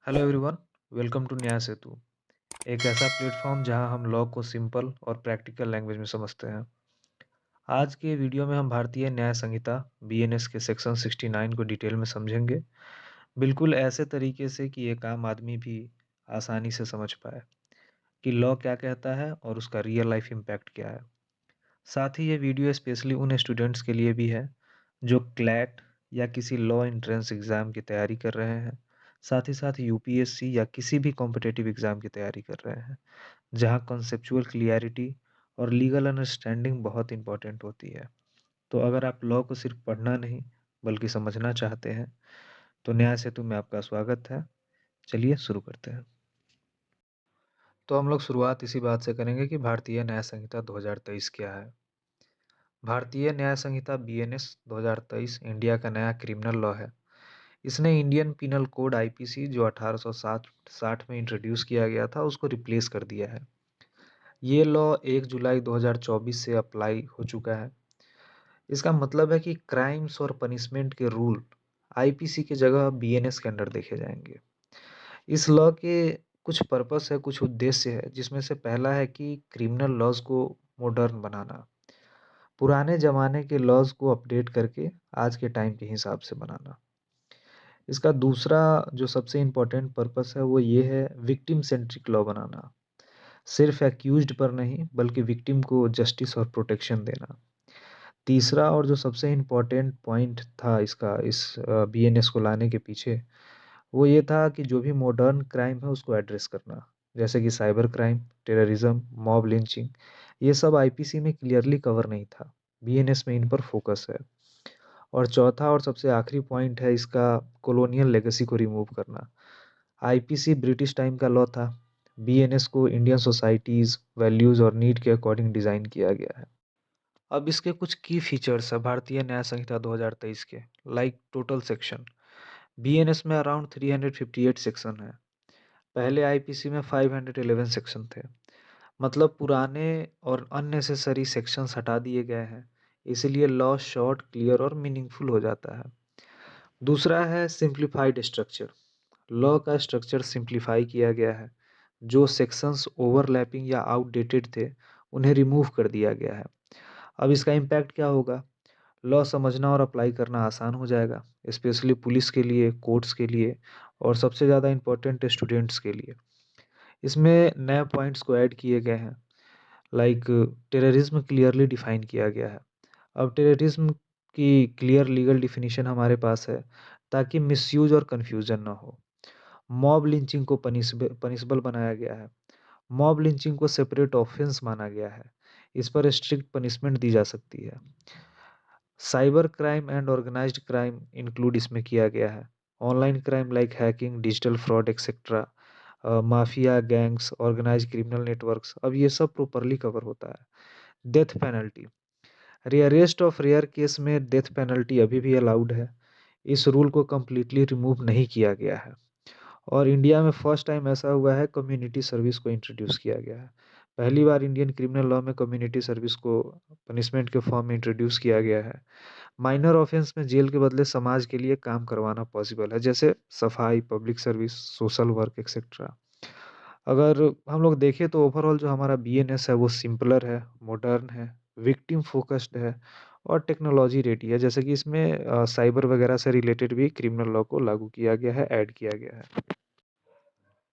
Hello everyone, welcome to न्याय सेतु, एक ऐसा प्लेटफॉर्म जहां हम लॉ को सिंपल और प्रैक्टिकल लैंग्वेज में समझते हैं। आज के वीडियो में हम भारतीय न्याय संहिता बीएनएस के सेक्शन 69 को डिटेल में समझेंगे, बिल्कुल ऐसे तरीके से कि एक आम आदमी भी आसानी से समझ पाए कि लॉ क्या कहता है और उसका रियल लाइफ इम्पैक्ट क्या है। साथ ही ये वीडियो स्पेशली उन स्टूडेंट्स के लिए भी है जो क्लैट या किसी लॉ एंट्रेंस एग्ज़ाम की तैयारी कर रहे हैं, साथ ही साथ यूपीएससी या किसी भी कॉम्पिटिटिव एग्ज़ाम की तैयारी कर रहे हैं, जहाँ कॉन्सेप्चुअल क्लियरिटी और लीगल अंडरस्टैंडिंग बहुत इंपॉर्टेंट होती है। तो अगर आप लॉ को सिर्फ पढ़ना नहीं, बल्कि समझना चाहते हैं, तो न्याय सेतु में आपका स्वागत है। चलिए शुरू करते हैं। तो हम लोग शुरुआत इसी बात से करेंगे कि भारतीय न्याय संहिता 2023 क्या है। भारतीय न्याय संहिता बीएनएस 2023 इंडिया का नया क्रिमिनल लॉ है। इसने इंडियन पीनल कोड आईपीसी जो 1860 में इंट्रोड्यूस किया गया था उसको रिप्लेस कर दिया है। ये लॉ 1 जुलाई 2024 से अप्लाई हो चुका है। इसका मतलब है कि क्राइम्स और पनिशमेंट के रूल आईपीसी की जगह बीएनएस के अंडर देखे जाएंगे। इस लॉ के कुछ पर्पस है, कुछ उद्देश्य है, जिसमें से पहला है कि क्रिमिनल लॉज को मॉडर्न बनाना, पुराने ज़माने के लॉज को अपडेट करके आज के टाइम के हिसाब से बनाना। इसका दूसरा जो सबसे इम्पोर्टेंट पर्पस है वो ये है विक्टिम सेंट्रिक लॉ बनाना। सिर्फ एक्यूज्ड पर नहीं बल्कि विक्टिम को जस्टिस और प्रोटेक्शन देना। तीसरा और जो सबसे इम्पोर्टेंट पॉइंट था इसका इस बीएनएस को लाने के पीछे वो ये था कि जो भी मॉडर्न क्राइम है उसको एड्रेस करना। जैसे कि cyber crime, terrorism, mob lynching, ये सब आईपीसी में क्लियरली कवर नहीं था। बीएनएस में इन पर फोकस है। और चौथा और सबसे आखिरी पॉइंट है इसका कॉलोनियल लेगेसी को रिमूव करना। आईपीसी ब्रिटिश टाइम का लॉ था। बीएनएस को इंडियन सोसाइटीज़, वैल्यूज़ और नीड के अकॉर्डिंग डिज़ाइन किया गया है। अब इसके कुछ की फीचर्स है भारतीय न्याय संहिता 2023 के, लाइक टोटल सेक्शन। बीएनएस में अराउंड 358 सेक्शन है। पहले आईपीसी में 511 सेक्शन थे। मतलब पुराने और अननेसेसरी सेक्शंस हटा दिए गए हैं। इसीलिए लॉ शॉर्ट, क्लियर और मीनिंगफुल हो जाता है। दूसरा है सिंप्लीफाइड स्ट्रक्चर। लॉ का स्ट्रक्चर सिंप्लीफाई किया गया है। जो सेक्शंस ओवरलैपिंग या आउटडेटेड थे, उन्हें रिमूव कर दिया गया है। अब इसका इम्पैक्ट क्या होगा? लॉ समझना और अप्लाई करना आसान हो जाएगा, स्पेशली पुलिस के लिए, कोर्ट्स के लिए और सबसे ज़्यादा इम्पोर्टेंट स्टूडेंट्स के लिए। इसमें नए पॉइंट्स को ऐड किए गए हैं, लाइक टेररिज्म क्लियरली डिफाइन किया गया है। अब टेररिज्म की क्लियर लीगल डिफिनीशन हमारे पास है ताकि मिसयूज और कन्फ्यूजन ना हो। मॉब लिंचिंग को पनिशबल बनाया गया है। मॉब लिंचिंग को सेपरेट ऑफेंस माना गया है। इस पर स्ट्रिक्ट पनिशमेंट दी जा सकती है। Cyber crime and organised crime include इसमें किया गया है। Online crime like hacking, digital fraud etcetera, mafia, gangs, organised criminal networks, अब ये सब प्रॉपरली कवर होता है। Death penalty, rarest of rare case में डेथ पेनल्टी अभी भी अलाउड है। इस रूल को कम्प्लीटली रिमूव नहीं किया गया है। और इंडिया में फर्स्ट टाइम ऐसा हुआ है कम्युनिटी सर्विस को इंट्रोड्यूस किया गया है। पहली बार इंडियन क्रिमिनल लॉ में कम्युनिटी सर्विस को पनिशमेंट के फॉर्म में इंट्रोड्यूस किया गया है। माइनर ऑफेंस में जेल के बदले समाज के लिए काम करवाना पॉसिबल है, जैसे सफाई, public service, social work etcetera. अगर हम लोग देखें तो ओवरऑल जो हमारा बीएनएस है वो सिंपलर है, मॉडर्न है, विक्टिम फोकस्ड है और टेक्नोलॉजी रेडी है। जैसे कि इसमें साइबर वगैरह से रिलेटेड भी क्रिमिनल लॉ को लागू किया गया है, ऐड किया गया है।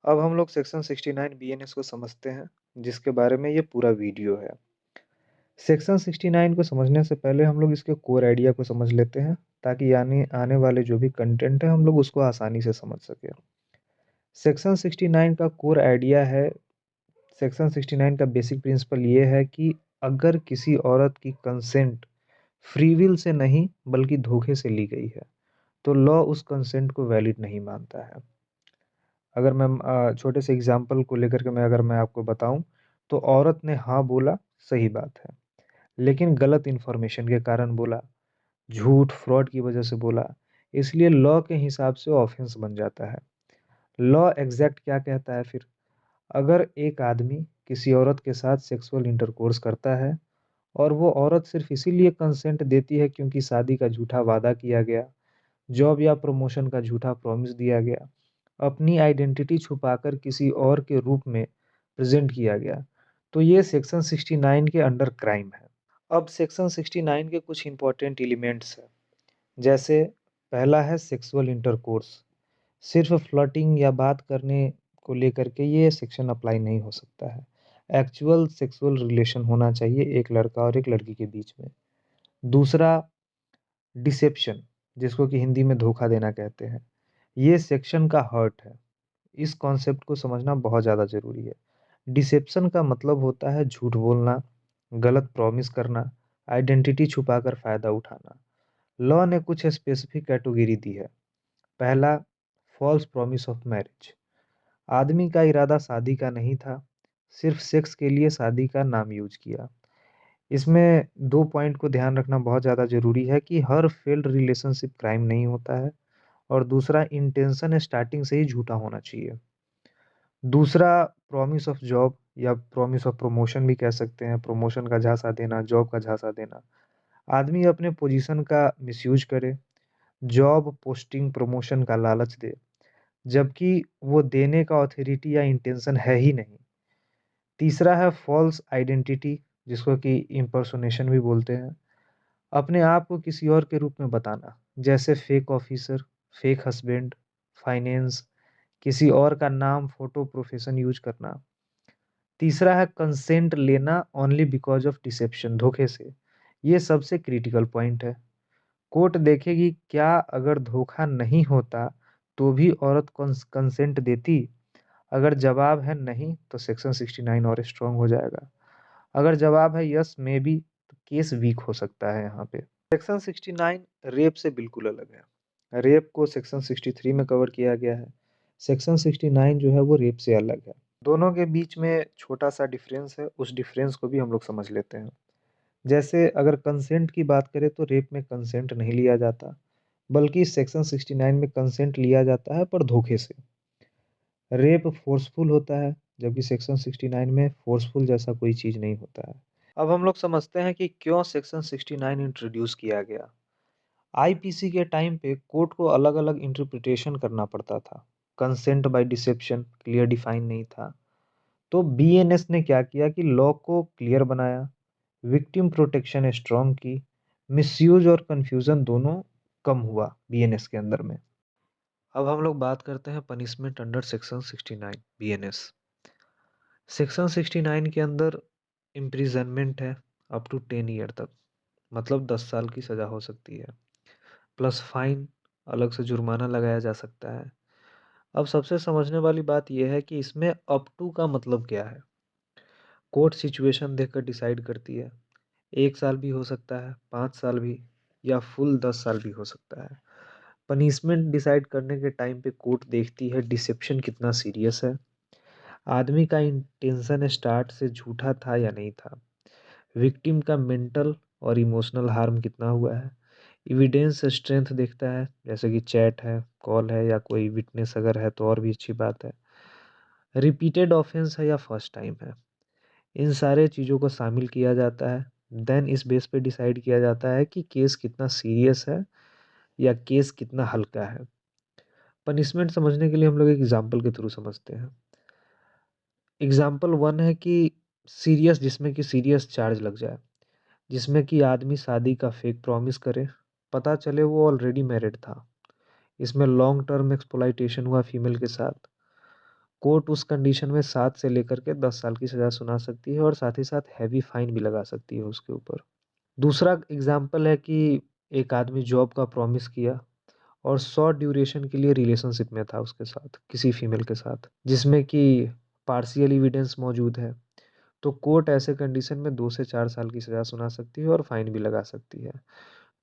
अब हम लोग सेक्शन 69 बीएनएस को समझते हैं, जिसके बारे में ये पूरा वीडियो है। सेक्शन 69 को समझने से पहले हम लोग इसके कोर आइडिया को समझ लेते हैं, ताकि आने आने वाले जो भी कंटेंट है हम लोग उसको आसानी से समझ सकें। सेक्शन 69 का कोर आइडिया है, सेक्शन 69 का बेसिक प्रिंसिपल ये है कि अगर किसी औरत की कंसेंट फ्री विल से नहीं बल्कि धोखे से ली गई है, तो लॉ उस कंसेंट को वैलिड नहीं मानता है। अगर मैं छोटे से एग्जांपल को लेकर के अगर मैं आपको बताऊं, तो औरत ने हाँ बोला, सही बात है, लेकिन गलत इन्फॉर्मेशन के कारण बोला, झूठ, फ्रॉड की वजह से बोला, इसलिए लॉ के हिसाब से ऑफेंस बन जाता है। लॉ एग्जैक्ट क्या कहता है फिर? अगर एक आदमी किसी औरत के साथ सेक्सुअल इंटरकोर्स करता है और वो औरत सिर्फ इसीलिए कंसेंट देती है क्योंकि शादी का झूठा वादा किया गया, जॉब या प्रमोशन का झूठा प्रॉमिस दिया गया, अपनी आइडेंटिटी छुपाकर किसी और के रूप में प्रेज़ेंट किया गया, तो ये सेक्शन 69 के अंडर क्राइम है। अब सेक्शन 69 के कुछ इम्पोर्टेंट एलिमेंट्स हैं, जैसे पहला है सेक्सुअल इंटरकोर्स। सिर्फ़ फ्लर्टिंग या बात करने को लेकर के ये सेक्शन अप्लाई नहीं हो सकता है। एक्चुअल सेक्सुअल रिलेशन होना चाहिए एक लड़का और एक लड़की के बीच में। दूसरा, डिसेप्शन, जिसको कि हिंदी में धोखा देना कहते हैं। ये सेक्शन का हर्ट है। इस कॉन्सेप्ट को समझना बहुत ज़्यादा ज़रूरी है। डिसेप्शन का मतलब होता है झूठ बोलना, गलत प्रॉमिस करना, आइडेंटिटी छुपाकर फ़ायदा उठाना। लॉ ने कुछ स्पेसिफिक कैटेगरी दी है। पहला, फॉल्स प्रॉमिस ऑफ मैरिज। आदमी का इरादा शादी का नहीं था, सिर्फ सेक्स के लिए शादी का नाम यूज़ किया। इसमें 2 पॉइंट को ध्यान रखना बहुत ज़्यादा ज़रूरी है कि हर फेल्ड रिलेशनशिप क्राइम नहीं होता है, और दूसरा, इंटेंशन स्टार्टिंग से ही झूठा होना चाहिए। दूसरा, प्रॉमिस ऑफ जॉब या प्रॉमिस ऑफ प्रमोशन भी कह सकते हैं, प्रमोशन का झांसा देना, जॉब का झांसा देना। आदमी अपने पोजीशन का मिसयूज़ करे, जॉब, पोस्टिंग, प्रमोशन का लालच दे, जबकि वो देने का ऑथोरिटी या इंटेंशन है ही नहीं। तीसरा है फॉल्स आइडेंटिटी, जिसको कि इम्पर्सोनेशन भी बोलते हैं। अपने आप को किसी और के रूप में बताना, जैसे fake officer, fake husband, finance, किसी और का नाम, फ़ोटो, प्रोफ़ेशन यूज़ करना। तीसरा है कंसेंट लेना ओनली बिकॉज़ ऑफ डिसेप्शन, धोखे से। ये सबसे क्रिटिकल पॉइंट है। कोर्ट देखेगी क्या अगर धोखा नहीं होता तो भी औरत कंसेंट देती? अगर जवाब है नहीं तो सेक्शन 69 और स्ट्रॉन्ग हो जाएगा। अगर जवाब है यस मे बी, तो केस वीक हो सकता है यहाँ पे। सेक्शन 69 रेप से बिल्कुल अलग है। रेप को सेक्शन 63 में कवर किया गया है। सेक्शन 69 जो है वो रेप से अलग है। दोनों के बीच में छोटा-सा डिफरेंस है, उस डिफरेंस को भी हम लोग समझ लेते हैं। जैसे अगर कंसेंट की बात करें तो रेप में कंसेंट नहीं लिया जाता, बल्कि सेक्शन 69 में कंसेंट लिया जाता है पर धोखे से। रेप फ़ोर्सफुल होता है, जबकि सेक्शन 69 में फ़ोर्सफुल जैसा कोई चीज़ नहीं होता है। अब हम लोग समझते हैं कि क्यों सेक्शन 69 इंट्रोड्यूस किया गया। आईपीसी के टाइम पे कोर्ट को अलग-अलग इंटरप्रिटेशन करना पड़ता था। Consent by deception clear define नहीं था। तो बीएनएस ने क्या किया कि लॉ को क्लियर बनाया, विक्टिम प्रोटेक्शन स्ट्रॉन्ग की, मिसयूज और कन्फ्यूजन दोनों कम हुआ बीएनएस के अंदर में। अब हम लोग बात करते हैं punishment under section 69 BNS. Section 69 के अंदर इम्प्रिजनमेंट है अप टू 10 ईयर तक, मतलब 10 साल की सज़ा हो सकती है, प्लस फाइन, अलग से जुर्माना लगाया जा सकता है। अब सबसे समझने वाली बात यह है कि इसमें अप टू का मतलब क्या है? कोर्ट सिचुएशन देखकर डिसाइड करती है। 1 साल भी हो सकता है, 5 साल भी, या फुल 10 साल भी हो सकता है। पनिशमेंट डिसाइड करने के टाइम पे कोर्ट देखती है डिसेप्शन कितना सीरियस है, आदमी का इंटेंशन स्टार्ट से झूठा था या नहीं था, विक्टिम का मेंटल और इमोशनल हार्म कितना हुआ है, एविडेंस स्ट्रेंथ देखता है, जैसे कि चैट है, कॉल है, या कोई विटनेस अगर है तो और भी अच्छी बात है, रिपीटेड ऑफेंस है या फर्स्ट टाइम है। इन सारे चीज़ों को शामिल किया जाता है। देन इस बेस पे डिसाइड किया जाता है कि केस कितना सीरियस है या केस कितना हल्का है। पनिशमेंट समझने के लिए हम लोग एक एग्जांपल के थ्रू समझते हैं। एग्जांपल 1 है कि सीरियस, जिसमें कि सीरियस चार्ज लग जाए, जिसमें कि आदमी शादी का फेक प्रॉमिस करे, पता चले वो ऑलरेडी मैरिड था। इसमें लॉन्ग टर्म एक्सप्लॉइटेशन हुआ फीमेल के साथ। कोर्ट उस कंडीशन में 7 से लेकर के 10 साल की सज़ा सुना सकती है और साथ ही साथ हैवी फाइन भी लगा सकती है उसके ऊपर। दूसरा एग्जाम्पल है कि एक आदमी जॉब का प्रॉमिस किया और शॉर्ट ड्यूरेशन के लिए रिलेशनशिप में था उसके साथ, किसी फीमेल के साथ, जिसमें कि पार्शियल एविडेंस मौजूद है। तो कोर्ट ऐसे कंडीशन में 2 से 4 साल की सज़ा सुना सकती है और फाइन भी लगा सकती है।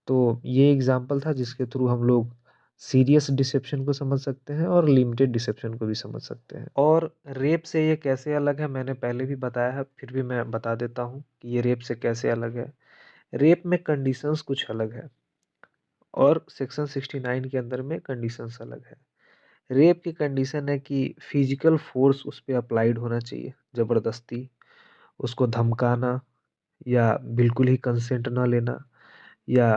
तो ये एग्जाम्पल था जिसके थ्रू हम लोग सीरियस डिसेप्शन को समझ सकते हैं और लिमिटेड डिसेप्शन को भी समझ सकते हैं। और रेप से ये कैसे अलग है, मैंने पहले भी बताया है, फिर भी मैं बता देता हूँ कि ये रेप से कैसे अलग है। रेप में कंडीशंस कुछ अलग है और सेक्शन 69 के अंदर में कंडीशंस अलग है। रेप की कंडीशन है कि फिजिकल फोर्स उस पे अप्लाइड होना चाहिए, ज़बरदस्ती, उसको धमकाना, या बिल्कुल ही कंसेंट ना लेना, या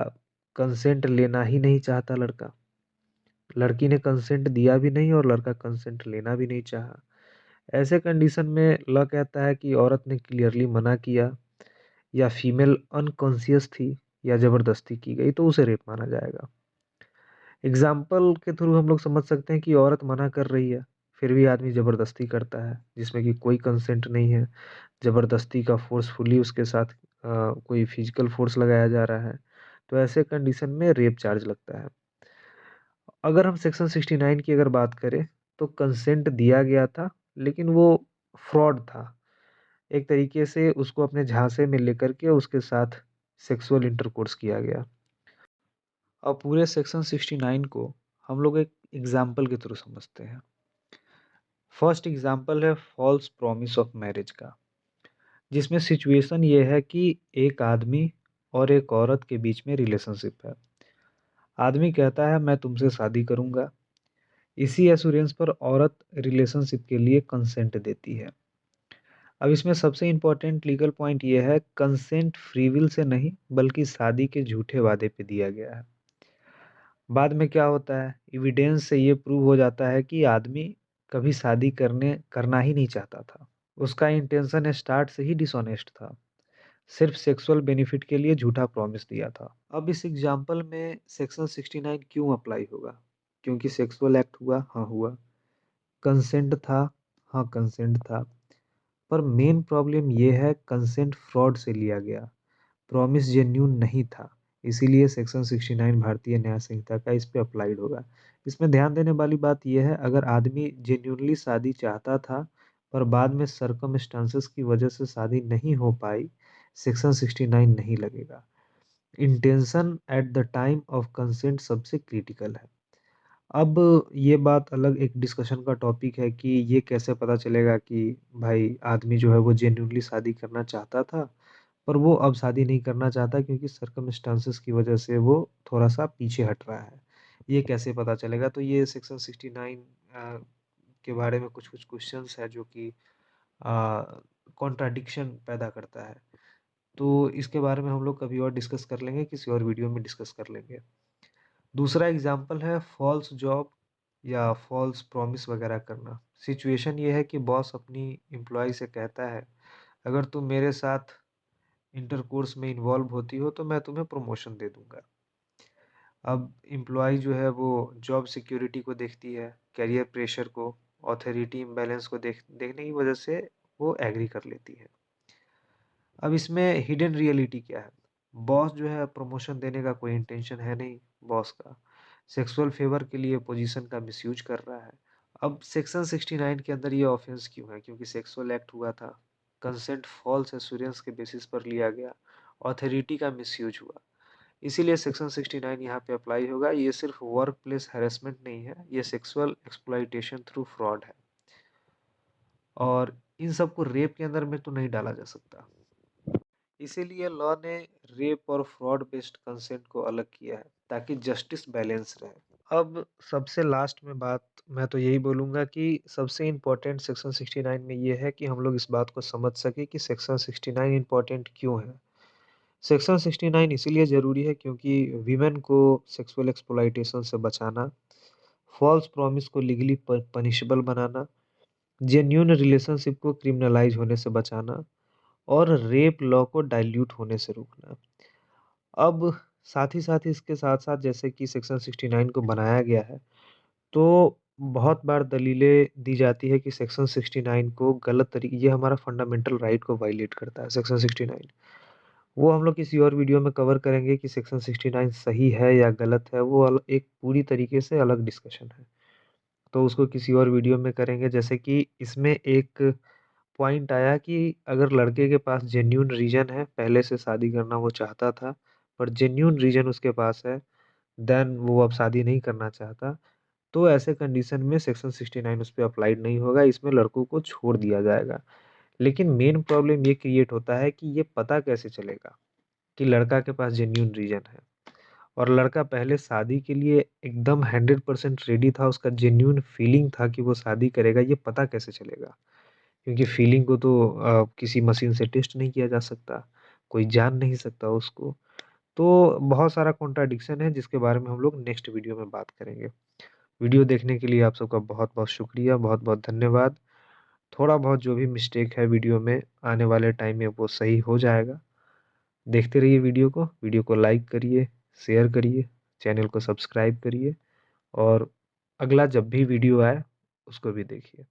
कंसेंट लेना ही नहीं चाहता लड़का, लड़की ने कंसेंट दिया भी नहीं और लड़का कंसेंट लेना भी नहीं चाहा। ऐसे कंडीशन में लॉ कहता है कि औरत ने क्लियरली मना किया या फीमेल अनकॉन्शियस थी या ज़बरदस्ती की गई तो उसे रेप माना जाएगा। एग्ज़ाम्पल के थ्रू हम लोग समझ सकते हैं कि औरत मना कर रही है, फिर भी आदमी ज़बरदस्ती करता है, जिसमें कि कोई कंसेंट नहीं है। ज़बरदस्ती का फ़ोर्सफुली उसके साथ कोई फ़िज़िकल फ़ोर्स लगाया जा रहा है, तो ऐसे कंडीशन में रेप चार्ज लगता है। अगर हम सेक्शन 69 की अगर बात करें, तो कंसेंट दिया गया था, लेकिन वो फ्रॉड था। एक तरीके से उसको अपने झांसे में लेकर के उसके साथ सेक्सुअल इंटरकोर्स किया गया। अब पूरे सेक्शन 69 को हम लोग एक एग्ज़ाम्पल के थ्रू समझते हैं। फर्स्ट एग्ज़ाम्पल है फ़ॉल्स प्रॉमिस ऑफ मैरिज का, जिसमें सिचुएशन ये है कि एक आदमी और एक औरत के बीच में रिलेशनशिप है। आदमी कहता है मैं तुमसे शादी करूँगा, इसी एश्योरेंस पर औरत रिलेशनशिप के लिए कंसेंट देती है। अब इसमें सबसे इम्पोर्टेंट लीगल पॉइंट ये है कंसेंट फ्री विल से नहीं बल्कि शादी के झूठे वादे पे दिया गया है। बाद में क्या होता है एविडेंस से ये प्रूव हो जाता है कि आदमी कभी शादी करना ही नहीं चाहता था। उसका इंटेंशन स्टार्ट से ही डिसऑनेस्ट था। सिर्फ सेक्सुअल बेनिफिट के लिए झूठा प्रॉमिस दिया था। अब इस एग्जाम्पल में सेक्शन 69 क्यों अप्लाई होगा? क्योंकि सेक्सुअल एक्ट हुआ, हाँ हुआ। कंसेंट था, हाँ कंसेंट था। पर मेन प्रॉब्लम ये है कंसेंट फ्रॉड से लिया गया, प्रॉमिस जेन्युइन नहीं था। इसीलिए सेक्शन 69 भारतीय न्याय संहिता का इस पे अप्लाइड होगा। इसमें ध्यान देने वाली बात यह है अगर आदमी जेन्युइनली शादी चाहता था पर बाद में सर्कमस्टांसेस की वजह से शादी नहीं हो पाई, सेक्शन 69 नहीं लगेगा। Intention at the time of consent सबसे क्रिटिकल है। अब ये बात अलग एक डिस्कशन का टॉपिक है कि ये कैसे पता चलेगा कि भाई आदमी जो है वो जेन्युइनली शादी करना चाहता था, पर वो अब शादी नहीं करना चाहता क्योंकि सर्कमस्टांसेस की वजह से वो थोड़ा-सा पीछे हट रहा है। ये कैसे पता चलेगा? तो ये सेक्शन 69 के बारे में कुछ-कुछ क्वेश्चन्स हैं जो कि कॉन्ट्राडिक्शन पैदा करता है। तो इसके बारे में हम लोग कभी और डिस्कस कर लेंगे, किसी और वीडियो में डिस्कस कर लेंगे। दूसरा एग्जाम्पल है फॉल्स जॉब या फॉल्स प्रॉमिस वगैरह करना। सिचुएशन ये है कि बॉस अपनी एम्प्लॉय से कहता है, अगर तुम मेरे साथ इंटरकोर्स में इन्वॉल्व होती हो तो मैं तुम्हें प्रमोशन दे दूँगा। अब एम्प्लॉयी जो है वो जॉब सिक्योरिटी को देखती है, करियर प्रेशर को, ऑथोरिटी इम्बैलेंस को देखने की वजह से वो एग्री कर लेती है। अब इसमें हिडन रियलिटी क्या है? बॉस जो है प्रमोशन देने का कोई इंटेंशन है नहीं बॉस का। सेक्सुअल फेवर के लिए पोजीशन का मिसयूज कर रहा है। अब सेक्शन 69 के अंदर ये ऑफेंस क्यों है? क्योंकि सेक्सुअल एक्ट हुआ था, कंसेंट फॉल्स एश्योरेंस के बेसिस पर लिया गया, ऑथोरिटी का मिसयूज हुआ। इसीलिए सेक्शन 69 यहाँ पे अप्लाई होगा। ये सिर्फ वर्क प्लेस हैरेसमेंट नहीं है, ये सेक्सुअल एक्सप्लॉइटेशन थ्रू फ्रॉड है और इन सबको रेप के अंदर में तो नहीं डाला जा सकता। इसीलिए लॉ ने रेप और फ्रॉड बेस्ड कंसेंट को अलग किया है ताकि जस्टिस बैलेंस रहे। अब सबसे लास्ट में बात मैं तो यही बोलूँगा कि सबसे इम्पोर्टेंट सेक्शन 69 में ये है कि हम लोग इस बात को समझ सकें कि सेक्शन 69 इम्पोर्टेंट क्यों है। सेक्शन 69 इसीलिए ज़रूरी है क्योंकि वीमेन को सेक्सुअल एक्सप्लॉइटेशन से बचाना, फॉल्स प्रॉमिस को लीगली पनिशेबल बनाना, जेन्युइन रिलेशनशिप को क्रिमिनलाइज होने से बचाना और रेप लॉ को डाइल्यूट होने से रोकना। अब साथ ही साथ इसके साथ-साथ जैसे कि सेक्शन 69 को बनाया गया है, तो बहुत बार दलीलें दी जाती है कि सेक्शन 69 को गलत तरीके ये हमारा फंडामेंटल राइट को वायलेट करता है सेक्शन 69। वो हम लोग किसी और वीडियो में कवर करेंगे कि सेक्शन 69 सही है या गलत है, वो एक पूरी तरीके से अलग डिस्कशन है। तो उसको किसी और वीडियो में करेंगे जैसे कि इसमें एक पॉइंट आया कि अगर लड़के के पास जेन्युइन रीज़न है, पहले से शादी करना वो चाहता था, पर जेन्युइन रीज़न उसके पास है, देन वो अब शादी नहीं करना चाहता, तो ऐसे कंडीशन में सेक्शन 69 उस पे अप्लाइड नहीं होगा, इसमें लड़कों को छोड़ दिया जाएगा। लेकिन मेन प्रॉब्लम ये क्रिएट होता है कि ये पता कैसे चलेगा कि लड़का के पास जेन्युइन रीज़न है और लड़का पहले शादी के लिए एकदम 100% रेडी था, उसका जेन्युइन फीलिंग था कि वो शादी करेगा, ये पता कैसे चलेगा? क्योंकि फीलिंग को तो किसी मशीन से टेस्ट नहीं किया जा सकता, कोई जान नहीं सकता उसको। तो बहुत सारा कॉन्ट्राडिक्शन है जिसके बारे में हम लोग नेक्स्ट वीडियो में बात करेंगे। वीडियो देखने के लिए आप सबका बहुत-बहुत शुक्रिया, बहुत-बहुत धन्यवाद। थोड़ा-बहुत जो भी मिस्टेक है वीडियो में, आने वाले टाइम में वो सही हो जाएगा। देखते रहिए वीडियो को लाइक करिए, शेयर करिए, चैनल को सब्सक्राइब करिए और अगला जब भी वीडियो आए, उसको भी देखिए।